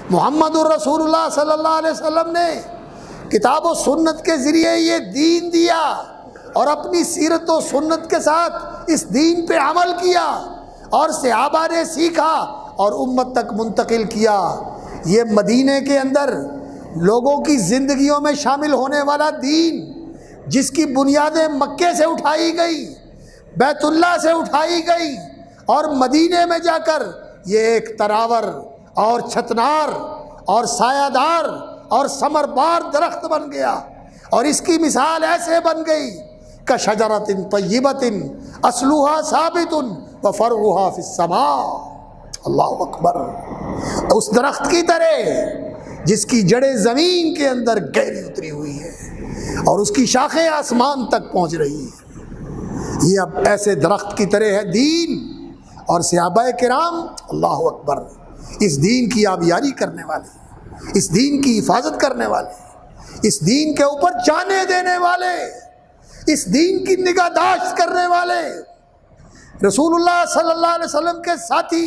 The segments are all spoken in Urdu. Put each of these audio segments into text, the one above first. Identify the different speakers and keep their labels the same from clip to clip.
Speaker 1: محمد الرسول اللہ صلی اللہ علیہ وسلم نے کتاب و سنت کے ذریعے یہ دین دیا اور اپنی سیرت و سنت کے ساتھ اس دین پہ عمل کیا اور صحابہ نے سیکھا اور امت تک منتقل کیا۔ یہ مدینے کے اندر لوگوں کی زندگیوں میں شامل ہونے والا دین، جس کی بنیادیں مکے سے اٹھائی گئی، بیت اللہ سے اٹھائی گئی اور مدینے میں جا کر یہ ایک تراور اور چھتنار اور سایہ دار اور ثمر بار درخت بن گیا، اور اس کی مثال ایسے بن گئی کشجرۃ طیبۃ اصلها ثابت وفرعها فی السماء۔ اللہ اکبر۔ اس درخت کی طرح جس کی جڑیں زمین کے اندر گہری اتری ہوئی ہے اور اس کی شاخیں آسمان تک پہنچ رہی ہیں، یہ اب ایسے درخت کی طرح ہے دین۔ اور صحابہ کرام اللہ اکبر اس دین کی آبیاری کرنے والے، اس دین کی حفاظت کرنے والے، اس دین کے اوپر جانیں دینے والے، اس دین کی نگہداشت کرنے والے، رسول اللہ صلی اللہ علیہ وسلم کے ساتھی۔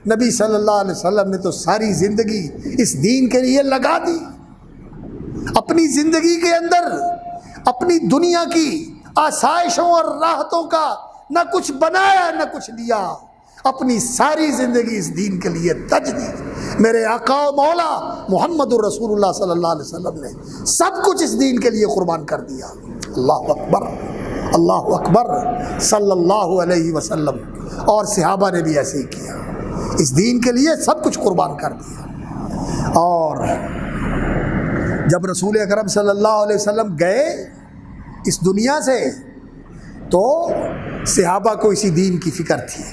Speaker 1: نبی صلی اللہ علیہ وسلم نے تو ساری زندگی اس دین کے لیے لگا دی، اپنی زندگی کے اندر اپنی دنیا کی آسائشوں اور راحتوں کا نہ کچھ بنایا نہ کچھ لیا، اپنی ساری زندگی اس دین کے لیے تج دی۔ میرے آقا و مولا محمد الرسول اللہ صلی اللہ علیہ وسلم نے سب کچھ اس دین کے لیے قربان کر دیا۔ اللہ اکبر، اللہ اکبر صلی اللہ علیہ وسلم۔ اور صحابہ نے بھی ایسے ہی کیا، اس دین کے لیے سب کچھ قربان کر دیا۔ اور جب رسول اکرم صلی اللہ علیہ وسلم گئے اس دنیا سے تو صحابہ کو اسی دین کی فکر تھی،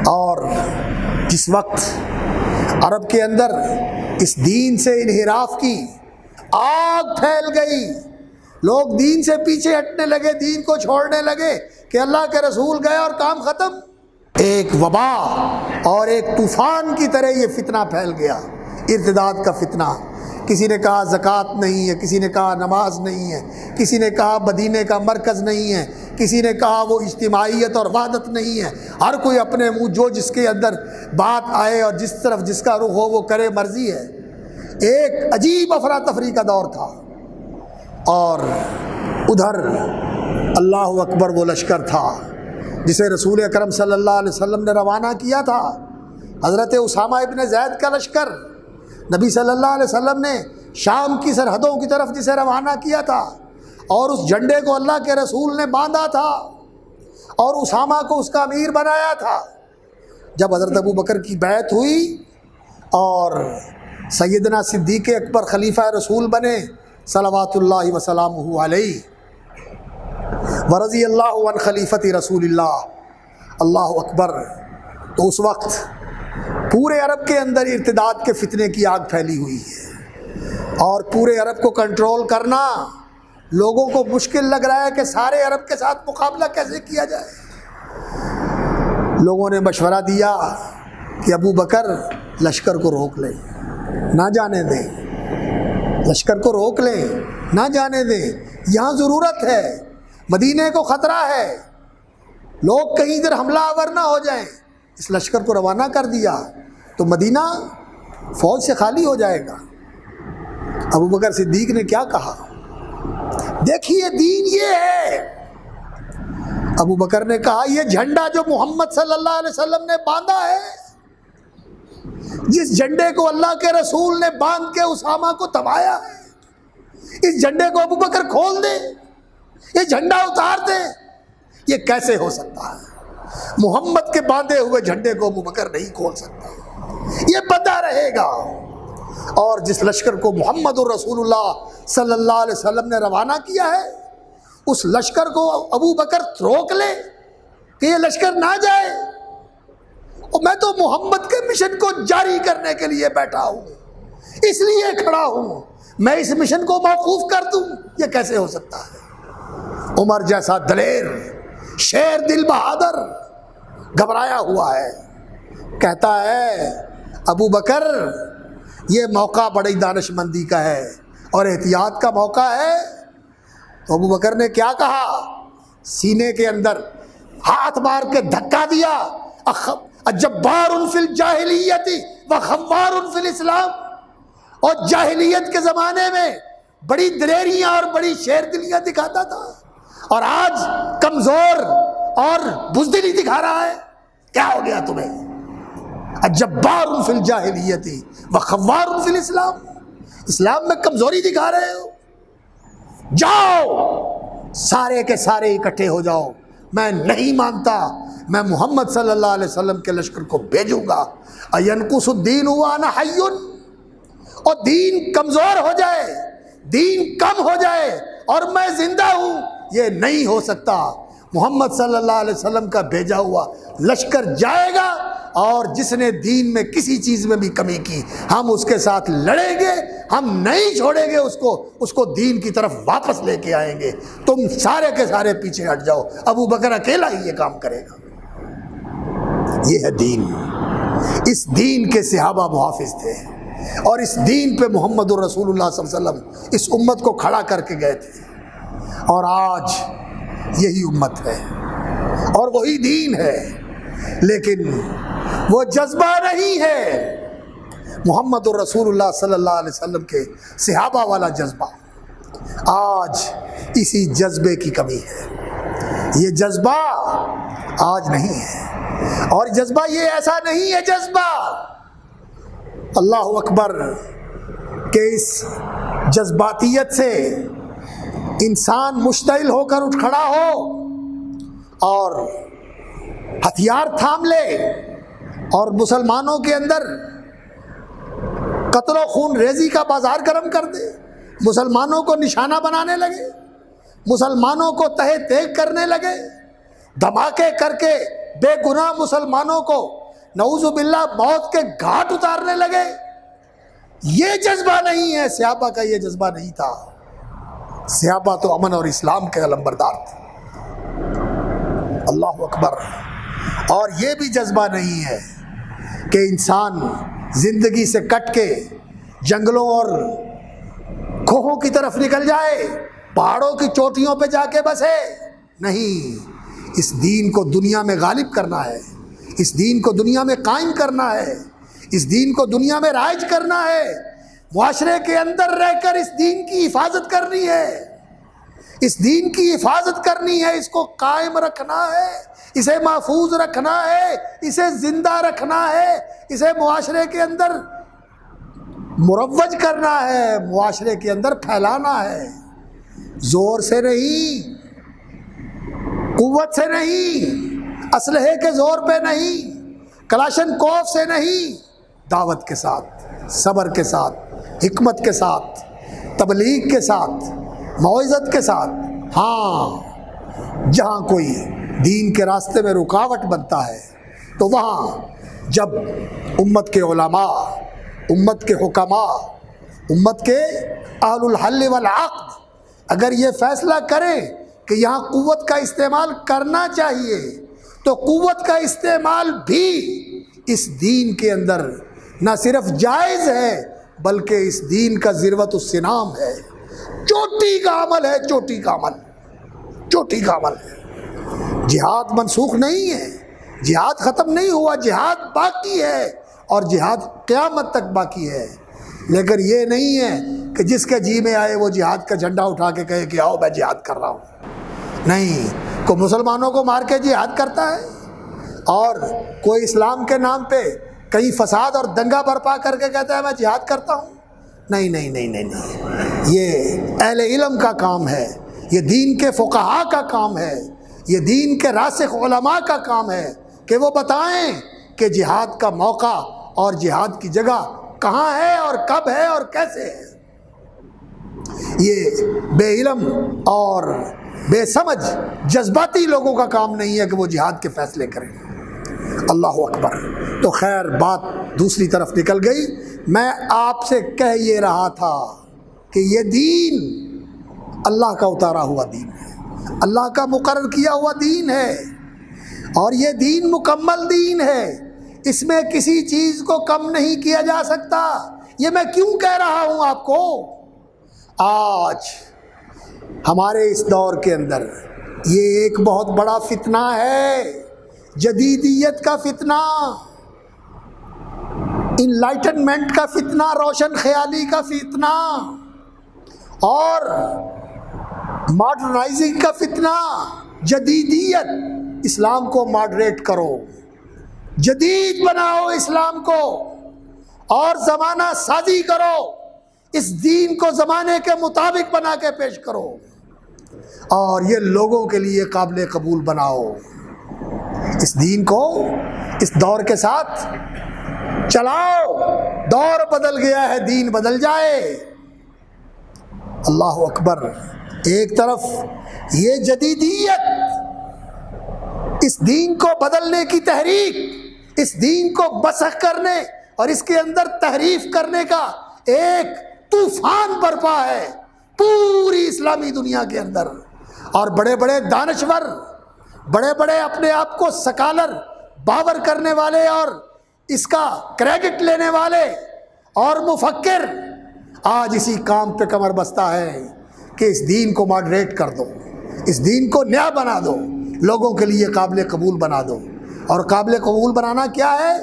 Speaker 1: اور جس وقت عرب کے اندر اس دین سے انحراف کی آگ پھیل گئی، لوگ دین سے پیچھے ہٹنے لگے، دین کو چھوڑنے لگے کہ اللہ کے رسول گئے اور کام ختم، ایک وبا اور ایک طوفان کی طرح یہ فتنہ پھیل گیا، ارتداد کا فتنہ۔ کسی نے کہا زکوٰۃ نہیں ہے، کسی نے کہا نماز نہیں ہے، کسی نے کہا مدینے کا مرکز نہیں ہے، کسی نے کہا وہ اجتماعیت اور وحدت نہیں ہے۔ ہر کوئی اپنے منہ جو جس کے اندر بات آئے اور جس طرف جس کا رخ ہو وہ کرے، مرضی ہے۔ ایک عجیب افراتفری کا دور تھا، اور ادھر اللہ اکبر وہ لشکر تھا جسے رسول اکرم صلی اللہ علیہ وسلم نے روانہ کیا تھا، حضرت اسامہ ابن زید کا لشکر۔ نبی صلی اللہ علیہ وسلم نے شام کی سرحدوں کی طرف جسے روانہ کیا تھا، اور اس جھنڈے کو اللہ کے رسول نے باندھا تھا اور اسامہ کو اس کا امیر بنایا تھا۔ جب حضرت ابو بکر کی بیعت ہوئی اور سیدنا صدیق اکبر خلیفہ رسول بنے صلوات اللہ وسلامہ علیہ، ورضی اللہ عن خلیفۃ رسول اللہ، اللہ اکبر، تو اس وقت پورے عرب کے اندر ارتداد کے فتنے کی آگ پھیلی ہوئی ہے، اور پورے عرب کو کنٹرول کرنا لوگوں کو مشکل لگ رہا ہے کہ سارے عرب کے ساتھ مقابلہ کیسے کیا جائے۔ لوگوں نے مشورہ دیا کہ ابو بکر لشکر کو روک لیں، نہ جانے دیں، لشکر کو روک لیں، نہ جانے دیں، یہاں ضرورت ہے، مدینے کو خطرہ ہے، لوگ کہیں ادھر حملہ آور نہ ہو جائیں۔ اس لشکر کو روانہ کر دیا تو مدینہ فوج سے خالی ہو جائے گا۔ ابو بکر صدیق نے کیا کہا؟ دیکھیے دین یہ ہے۔ ابو بکر نے کہا یہ جھنڈا جو محمد صلی اللہ علیہ وسلم نے باندھا ہے، جس جھنڈے کو اللہ کے رسول نے باندھ کے اسامہ کو دبایا ہے، اس جھنڈے کو ابو بکر کھول دے، یہ جھنڈا اتار دے، یہ کیسے ہو سکتا ہے؟ محمد کے باندھے ہوئے جھنڈے کو ابو بکر نہیں کھول سکتا، یہ بندہ رہے گا۔ اور جس لشکر کو محمد الرسول اللہ صلی اللہ علیہ وسلم نے روانہ کیا ہے، اس لشکر کو ابو بکر روک لے کہ یہ لشکر نہ جائے، اور میں تو محمد کے مشن کو جاری کرنے کے لیے بیٹھا ہوں، اس لیے کھڑا ہوں، میں اس مشن کو موقوف کر دوں، یہ کیسے ہو سکتا ہے؟ عمر جیسا دلیر شیر دل بہادر گھبرایا ہوا ہے، کہتا ہے ابو بکر یہ موقع بڑی دانش مندی کا ہے اور احتیاط کا موقع ہے۔ تو ابو بکر نے کیا کہا؟ سینے کے اندر ہاتھ مار کے دھکا دیا، جبار فی الجاہلیت وخوار فی الاسلام، اور جاہلیت کے زمانے میں بڑی دلیریاں اور بڑی شیر دلیاں دکھاتا تھا، اور آج کمزور اور بزدلی دکھا رہا ہے. کیا ہو گیا تمہیں؟ جبار فی الجاہلیت وخوار فی الاسلام، اسلام میں کمزوری دکھا رہے ہو. جاؤ سارے کے سارے اکٹھے ہو جاؤ، میں نہیں مانتا، میں محمد صلی اللہ علیہ وسلم کے لشکر کو بھیجوں گا. اینقص الدین وانا حی، اور دین کمزور ہو جائے، دین کم ہو جائے اور میں زندہ ہوں، یہ نہیں ہو سکتا. محمد صلی اللہ علیہ وسلم کا بھیجا ہوا لشکر جائے گا، اور جس نے دین میں کسی چیز میں بھی کمی کی ہم اس کے ساتھ لڑیں گے، ہم نہیں چھوڑیں گے اس کو دین کی طرف واپس لے کے آئیں گے. تم سارے کے سارے پیچھے ہٹ جاؤ، ابو بکر اکیلا ہی یہ کام کرے گا. یہ ہے دین. اس دین کے صحابہ محافظ تھے، اور اس دین پہ محمد الرسول اللہ صلی اللہ علیہ وسلم اس امت کو کھڑا کر کے گئے تھے. اور آج یہی امت ہے اور وہی دین ہے، لیکن وہ جذبہ نہیں ہے محمد الرسول اللہ صلی اللہ علیہ وسلم کے صحابہ والا جذبہ. آج اسی جذبے کی کمی ہے. یہ جذبہ آج نہیں ہے، اور جذبہ یہ ایسا نہیں ہے جذبہ اللہ اکبر کہ اس جذباتیت سے انسان مشتعل ہو کر اٹھ کھڑا ہو اور ہتھیار تھام لے اور مسلمانوں کے اندر قتل و خون ریزی کا بازار گرم کر دے، مسلمانوں کو نشانہ بنانے لگے، مسلمانوں کو تہہ تیگ کرنے لگے، دھماکے کر کے بے گناہ مسلمانوں کو نعوذ باللہ موت کے گھاٹ اتارنے لگے. یہ جذبہ نہیں ہے. صحابہ کا یہ جذبہ نہیں تھا. صحابہ تو امن اور اسلام کے علمبردار تھے. اللہ اکبر. اور یہ بھی جذبہ نہیں ہے کہ انسان زندگی سے کٹ کے جنگلوں اور کھوہوں کی طرف نکل جائے، پہاڑوں کی چوٹیوں پہ جا کے بسے. نہیں، اس دین کو دنیا میں غالب کرنا ہے، اس دین کو دنیا میں قائم کرنا ہے، اس دین کو دنیا میں رائج کرنا ہے، معاشرے کے اندر رہ کر اس دین کی حفاظت کرنی ہے، اس دین کی حفاظت کرنی ہے، اس کو قائم رکھنا ہے، اسے محفوظ رکھنا ہے، اسے زندہ رکھنا ہے، اسے معاشرے کے اندر مروج کرنا ہے، معاشرے کے اندر پھیلانا ہے. زور سے نہیں، قوت سے نہیں، اسلحے کے زور پہ نہیں، کلاشن کوف سے نہیں، دعوت کے ساتھ، صبر کے ساتھ، حکمت کے ساتھ، تبلیغ کے ساتھ، موعظت کے ساتھ. ہاں، جہاں کوئی دین کے راستے میں رکاوٹ بنتا ہے تو وہاں جب امت کے علماء، امت کے حکماء، امت کے اہل الحل والعقد اگر یہ فیصلہ کریں کہ یہاں قوت کا استعمال کرنا چاہیے تو قوت کا استعمال بھی اس دین کے اندر نہ صرف جائز ہے بلکہ اس دین کا ذروۃ السنام ہے، چوٹی کا عمل ہے، چوٹی کا عمل، چوٹی کا عمل ہے. جہاد منسوخ نہیں ہے، جہاد ختم نہیں ہوا، جہاد باقی ہے اور جہاد قیامت تک باقی ہے. لیکن یہ نہیں ہے کہ جس کے جی میں آئے وہ جہاد کا جھنڈا اٹھا کے کہے کہ آؤ میں جہاد کر رہا ہوں. نہیں، کوئی مسلمانوں کو مار کے جہاد کرتا ہے اور کوئی اسلام کے نام پہ کہیں فساد اور دنگا برپا کر کے کہتا ہے میں جہاد کرتا ہوں. نہیں نہیں نہیں نہیں نہیں، یہ اہل علم کا کام ہے، یہ دین کے فقہاء کا کام ہے، یہ دین کے راسخ علماء کا کام ہے کہ وہ بتائیں کہ جہاد کا موقع اور جہاد کی جگہ کہاں ہے اور کب ہے اور کیسے ہے. یہ بے علم اور بے سمجھ جذباتی لوگوں کا کام نہیں ہے کہ وہ جہاد کے فیصلے کریں. اللہ اکبر. تو خیر بات دوسری طرف نکل گئی. میں آپ سے کہہ یہ رہا تھا کہ یہ دین اللہ کا اتارا ہوا دین ہے، اللہ کا مقرر کیا ہوا دین ہے، اور یہ دین مکمل دین ہے، اس میں کسی چیز کو کم نہیں کیا جا سکتا. یہ میں کیوں کہہ رہا ہوں آپ کو؟ آج ہمارے اس دور کے اندر یہ ایک بہت بڑا فتنہ ہے، جدیدیت کا فتنہ. انلائٹنمنٹ کا فتنہ، روشن خیالی کا فتنہ اور ماڈرنائزنگ کا فتنہ، جدیدیت، اسلام کو ماڈریٹ کرو، جدید بناؤ اسلام کو اور زمانہ سازی کرو، اس دین کو زمانے کے مطابق بنا کے پیش کرو اور یہ لوگوں کے لیے قابل قبول بناؤ۔ اس دین کو اس دور کے ساتھ چلاؤ، دور بدل گیا ہے، دین بدل جائے۔ اللہ اکبر۔ ایک طرف یہ جدیدیت، اس دین کو بدلنے کی تحریک، اس دین کو مسخ کرنے اور اس کے اندر تحریف کرنے کا ایک طوفان برپا ہے پوری اسلامی دنیا کے اندر، اور بڑے بڑے دانشور، بڑے بڑے اپنے آپ کو سکالر باور کرنے والے اور اس کا کریڈٹ لینے والے اور مفکر آج اسی کام پہ کمر بستہ ہے کہ اس دین کو ماڈریٹ کر دو، اس دین کو نیا بنا دو، لوگوں کے لیے قابل قبول بنا دو۔ اور قابل قبول بنانا کیا ہے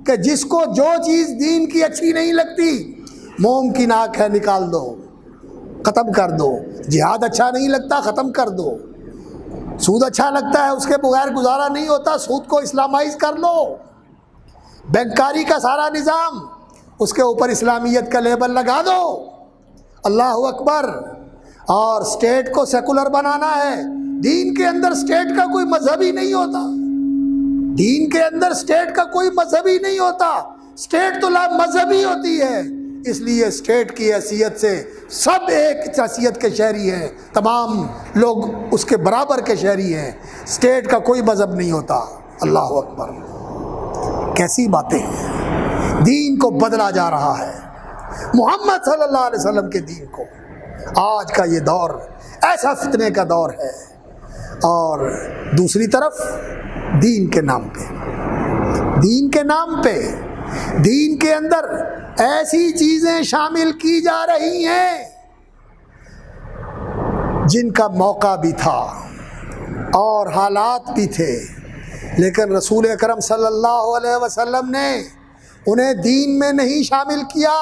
Speaker 1: کہ جس کو جو چیز دین کی اچھی نہیں لگتی، موم کی ناک ہے نکال دو، ختم کر دو۔ جہاد اچھا نہیں لگتا، ختم کر دو۔ سود اچھا لگتا ہے، اس کے بغیر گزارا نہیں ہوتا، سود کو اسلامائز کر لو۔ بینکاری کا سارا نظام، اس کے اوپر اسلامیت کا لیبل لگا دو۔ اللہ اکبر۔ اور اسٹیٹ کو سیکولر بنانا ہے۔ دین کے اندر اسٹیٹ کا کوئی مذہب ہی نہیں ہوتا، دین کے اندر اسٹیٹ کا کوئی مذہب ہی نہیں ہوتا، اسٹیٹ تو لا مذہبی ہوتی ہے۔ اس لیے اسٹیٹ کی حیثیت سے سب ایک حیثیت کے شہری ہیں، تمام لوگ اس کے برابر کے شہری ہیں، اسٹیٹ کا کوئی مذہب نہیں ہوتا۔ اللہ اکبر۔ کیسی باتیں ہیں۔ دین کو بدلا جا رہا ہے، محمد صلی اللہ علیہ وسلم کے دین کو۔ آج کا یہ دور ایسا فتنے کا دور ہے، اور دوسری طرف دین کے نام پہ، دین کے نام پہ دین کے اندر ایسی چیزیں شامل کی جا رہی ہیں جن کا موقع بھی تھا اور حالات بھی تھے، لیکن رسول اکرم صلی اللہ علیہ وسلم نے انہیں دین میں نہیں شامل کیا۔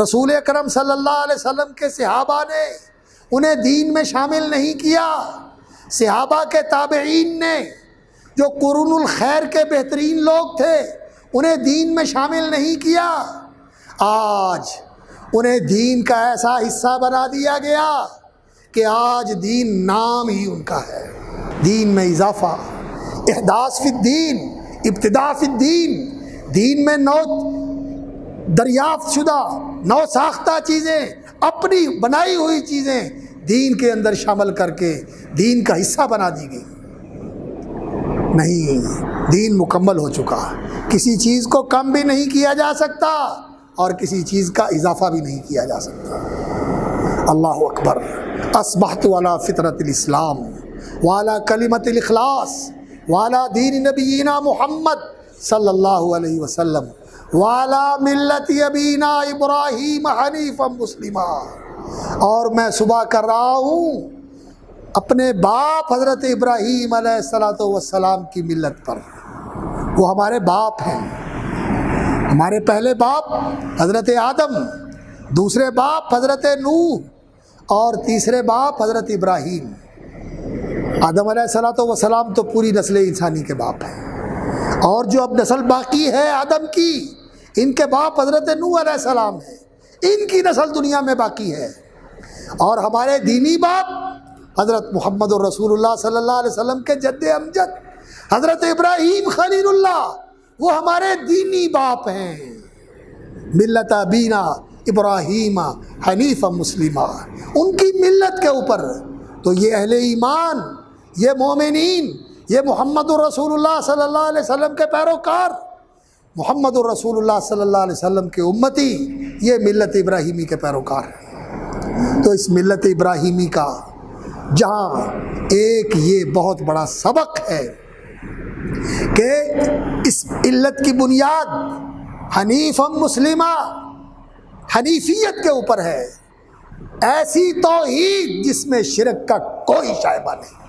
Speaker 1: رسول اکرم صلی اللہ علیہ وسلم کے صحابہ نے انہیں دین میں شامل نہیں کیا۔ صحابہ کے تابعین نے، جو قرون الخیر کے بہترین لوگ تھے، انہیں دین میں شامل نہیں کیا۔ آج انہیں دین کا ایسا حصہ بنا دیا گیا کہ آج دین نام ہی ان کا ہے۔ دین میں اضافہ، احداث فی الدین، ابتداء فی الدین، دین میں نو دریافت شدہ، نو ساختہ چیزیں، اپنی بنائی ہوئی چیزیں دین کے اندر شامل کر کے دین کا حصہ بنا دی گئی۔ نہیں، دین مکمل ہو چکا، کسی چیز کو کم بھی نہیں کیا جا سکتا اور کسی چیز کا اضافہ بھی نہیں کیا جا سکتا۔ اللہ اکبر۔ اصبحت علی فطرت الاسلام وعلی کلمۃ الاخلاص وعلی دین نبینا محمد صلی اللہ علیہ وسلم وعلی ملت ابینا ابراہیم حنیفا مسلما۔ اور میں صبح کر رہا ہوں اپنے باپ حضرت ابراہیم علیہ السلام کی ملت پر۔ وہ ہمارے باپ ہیں، ہمارے پہلے باپ حضرت آدم، دوسرے باپ حضرت نوح اور تیسرے باپ حضرت ابراہیم۔ آدم علیہ السلام تو پوری نسل انسانی کے باپ ہیں، اور جو اب نسل باقی ہے آدم کی، ان کے باپ حضرت نوح علیہ السلام ہیں، ان کی نسل دنیا میں باقی ہے۔ اور ہمارے دینی باپ حضرت محمد الرسول اللہ صلی اللہ علیہ وسلم کے جد امجد حضرت ابراہیم خلیل اللہ، وہ ہمارے دینی باپ ہیں۔ ملت ابینا ابراہیم حنیفا مسلما، ان کی ملت کے اوپر تو یہ اہل ایمان، یہ مومنین، یہ محمد الرسول اللہ صلی اللہ علیہ وسلم کے پیروکار، محمد الرسول اللہ صلی اللہ علیہ وسلم کے امتی، یہ ملت ابراہیمی کے پیروکار ہیں۔ تو اس ملت ابراہیمی کا جہاں ایک یہ بہت بڑا سبق ہے کہ اس علت کی بنیاد حنیف مسلمہ، حنیفیت کے اوپر ہے، ایسی توحید جس میں شرک کا کوئی شائبہ نہیں۔